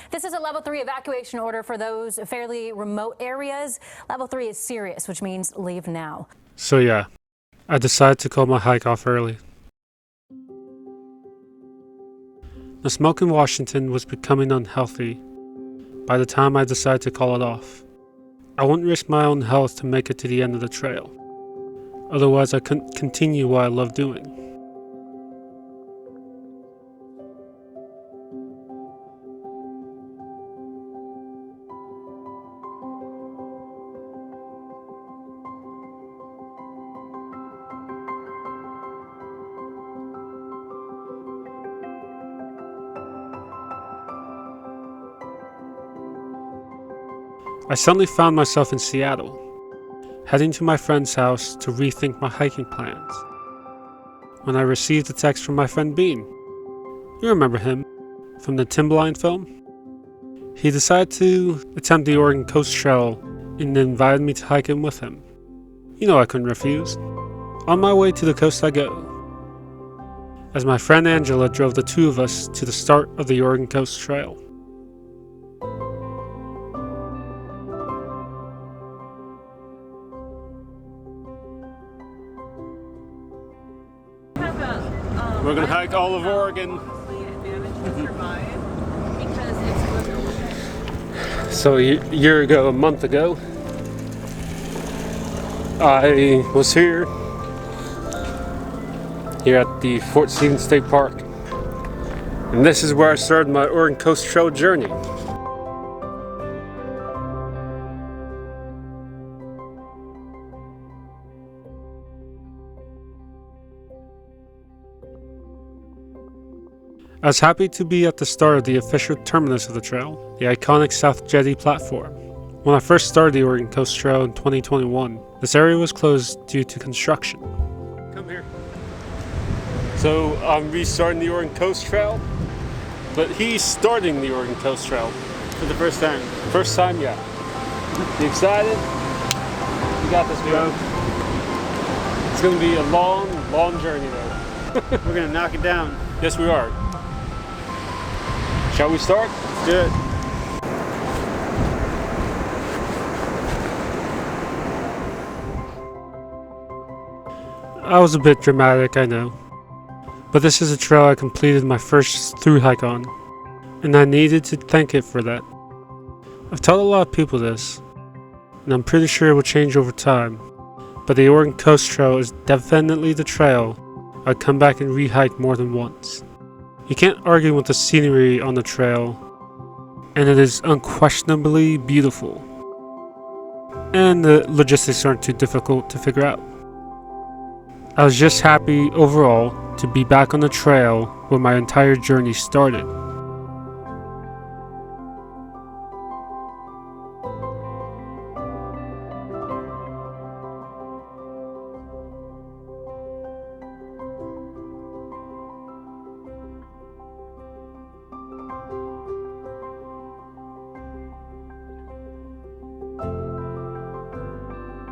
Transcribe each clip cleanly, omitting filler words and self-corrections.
This is a level 3 evacuation order for those fairly remote areas. Level 3 is serious, which means leave now. So yeah, I decided to call my hike off early. The smoke in Washington was becoming unhealthy by the time I decided to call it off. I wouldn't risk my own health to make it to the end of the trail. Otherwise, I couldn't continue what I love doing. I suddenly found myself in Seattle, heading to my friend's house to rethink my hiking plans, when I received a text from my friend Bean. You remember him from the Timberline film? He decided to attempt the Oregon Coast Trail and invited me to hike in with him. You know I couldn't refuse. On my way to the coast I go, as my friend Angela drove the two of us to the start of the Oregon Coast Trail. We're gonna hike all of Oregon. So a month ago, I was here at the Fort Stevens State Park, and this is where I started my Oregon Coast Trail journey. I was happy to be at the start of the official terminus of the trail, the iconic South Jetty platform. When I first started the Oregon Coast Trail in 2021, this area was closed due to construction. Come here. So I'm restarting the Oregon Coast Trail, but he's starting the Oregon Coast Trail for the first time. First time, yeah. You excited? You got this, bro. It's gonna be a long, long journey though. We're gonna knock it down. Yes, we are. Shall we start? Let's do it. I was a bit dramatic, I know. But this is a trail I completed my first thru hike on, and I needed to thank it for that. I've told a lot of people this, and I'm pretty sure it will change over time, but the Oregon Coast Trail is definitely the trail I'd come back and re-hike more than once. You can't argue with the scenery on the trail, and it is unquestionably beautiful. And the logistics aren't too difficult to figure out. I was just happy overall to be back on the trail where my entire journey started.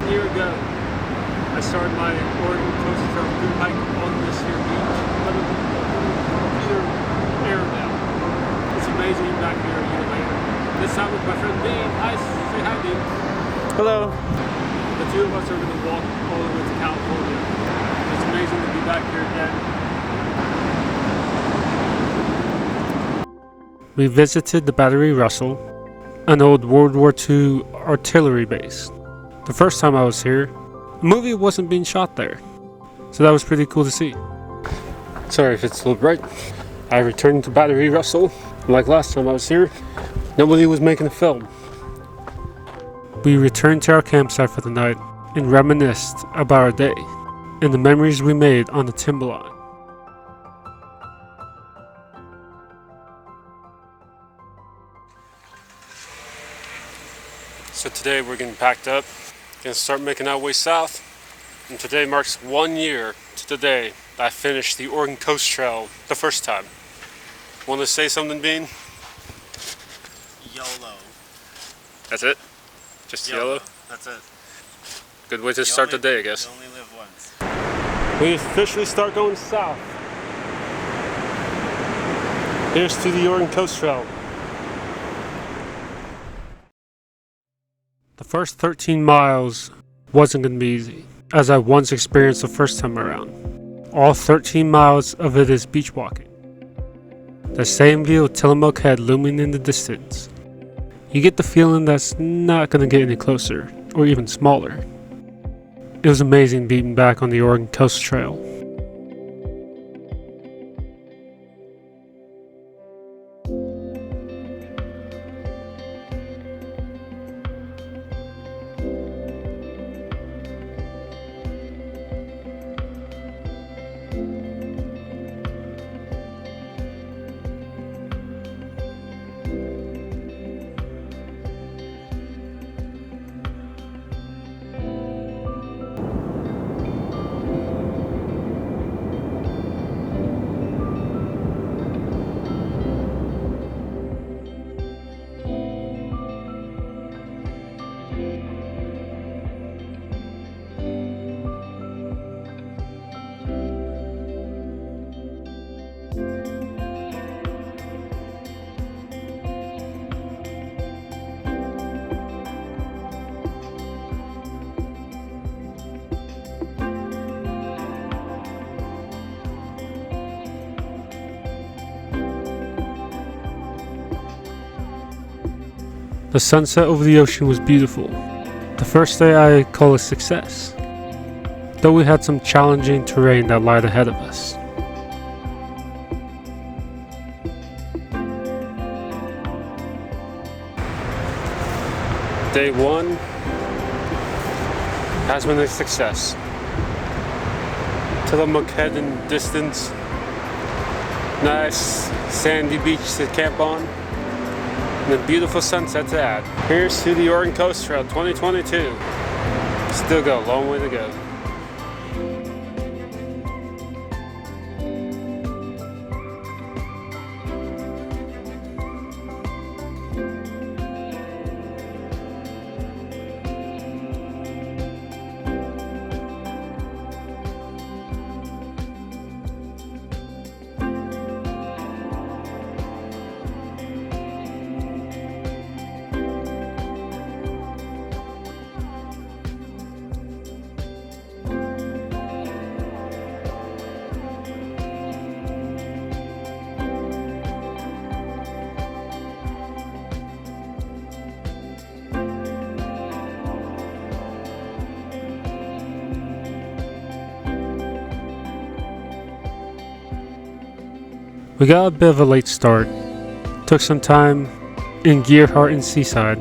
A year ago, I started my Oregon Coast Trail thru hike on this here beach, but either air now. It's amazing being back here a year later. This time with my friend Dean. Hi, say hi, Dean. Hello. The two of us are going to walk all the way to California. It's amazing to be back here again. We visited the Battery Russell, an old World War II artillery base. The first time I was here, the movie wasn't being shot there, so that was pretty cool to see. Sorry if it's a little bright. I returned to Battery Russell. Like last time I was here, nobody was making a film. We returned to our campsite for the night and reminisced about our day and the memories we made on the Timberline. So today we're getting packed up, gonna start making our way south, and today marks 1 year to the day I finished the Oregon Coast Trail the first time. Want to say something, Bean? YOLO. That's it? Just YOLO? That's it. Good way to start the day, I guess. You only live once. We officially start going south. Here's to the Oregon Coast Trail. The first 13 miles wasn't going to be easy, as I once experienced the first time around. All 13 miles of it is beach walking. The same view of Tillamook Head looming in the distance. You get the feeling that's not going to get any closer, or even smaller. It was amazing being back on the Oregon Coast Trail. The sunset over the ocean was beautiful. The first day I call a success, though we had some challenging terrain that lied ahead of us. Day 1 has been a success. Tillamook Head in distance, nice sandy beach to camp on, and a beautiful sunset to add. Here's to the Oregon Coast Trail 2022. Still got a long way to go. We got a bit of a late start. Took some time in Gearhart and Seaside,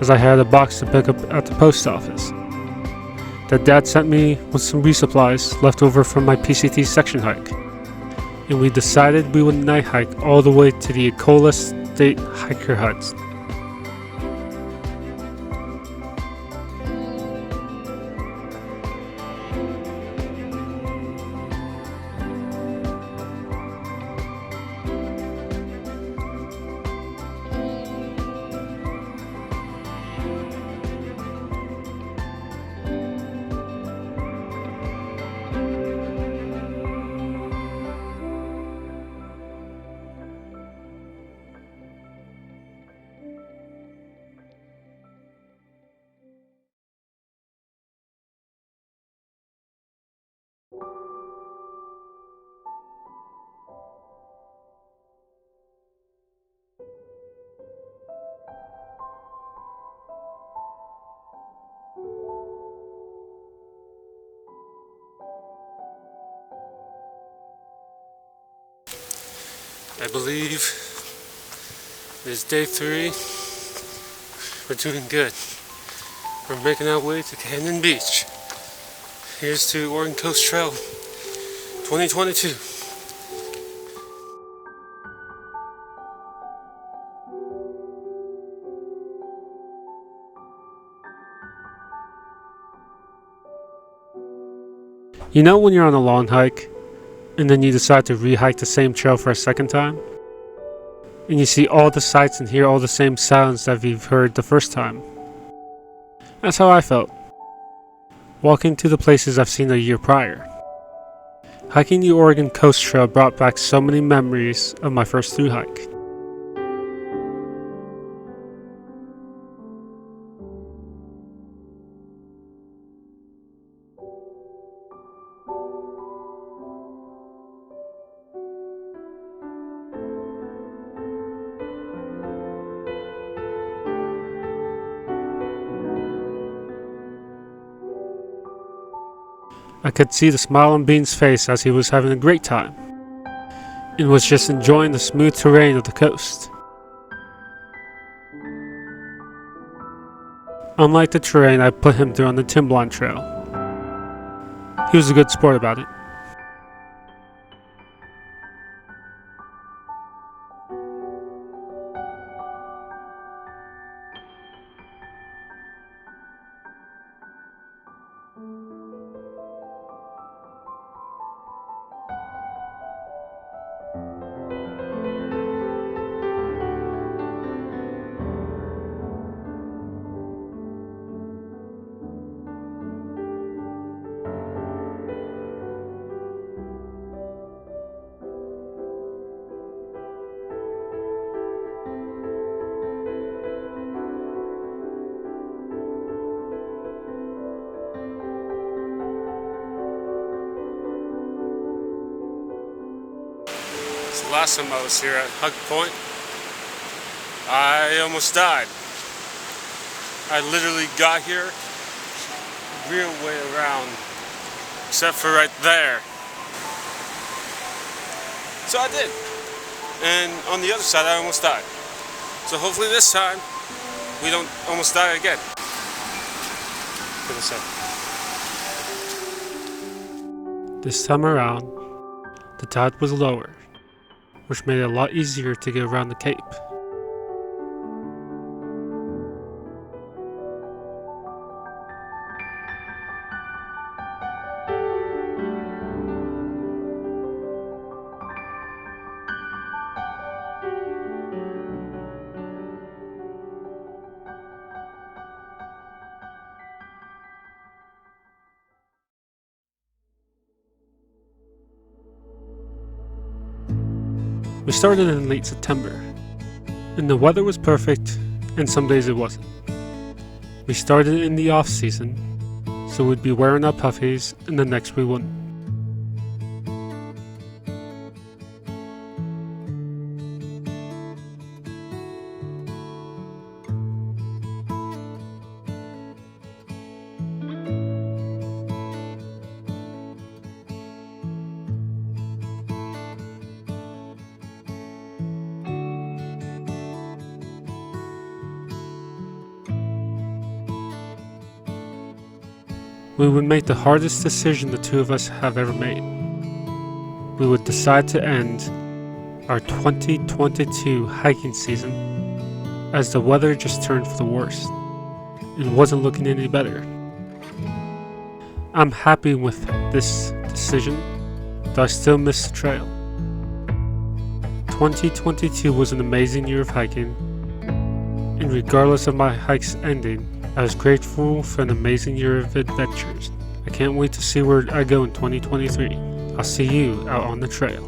as I had a box to pick up at the post office that Dad sent me with some resupplies left over from my PCT section hike. And we decided we would night hike all the way to the Ecola State Hiker Huts. I believe it is day 3. We're doing good. We're making our way to Canyon Beach. Here's to Oregon Coast Trail 2022. You know when you're on a long hike, and then you decide to re-hike the same trail for a second time? And you see all the sights and hear all the same sounds that you've heard the first time. That's how I felt, walking to the places I've seen a year prior. Hiking the Oregon Coast Trail brought back so many memories of my first thru hike. I could see the smile on Bean's face as he was having a great time and was just enjoying the smooth terrain of the coast. Unlike the terrain I put him through on the Timberline Trail, he was a good sport about it. The last time I was here at Hug Point, I almost died. I literally got here real way around, except for right there. So I did. And on the other side, I almost died. So hopefully this time, we don't almost die again. This time around, the tide was lower, which made it a lot easier to get around the cape. We started in late September, and the weather was perfect, and some days it wasn't. We started in the off-season, so we'd be wearing our puffies, and the next we wouldn't. We would make the hardest decision the two of us have ever made. We would decide to end our 2022 hiking season as the weather just turned for the worst. It wasn't looking any better. I'm happy with this decision, though I still miss the trail. 2022 was an amazing year of hiking, and regardless of my hikes ending, I was grateful for an amazing year of adventures. I can't wait to see where I go in 2023. I'll see you out on the trail.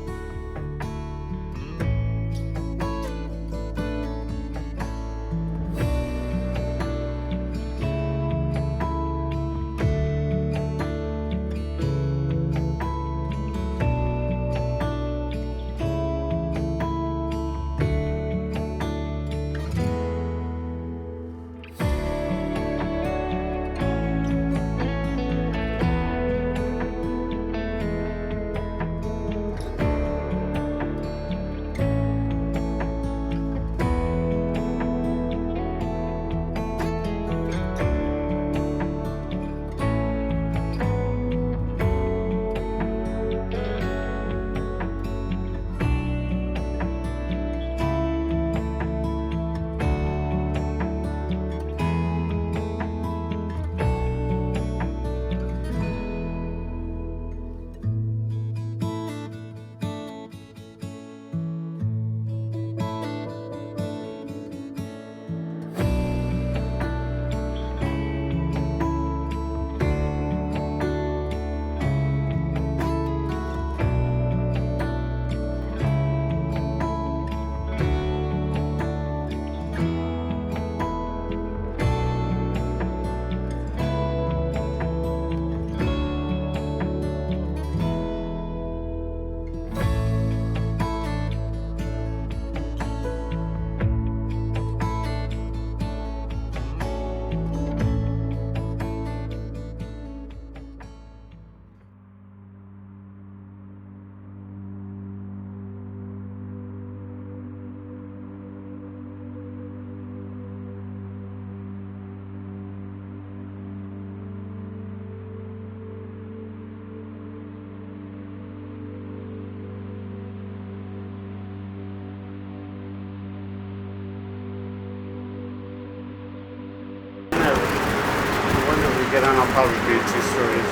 get on, I'll probably do 2 stories.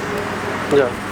Yeah.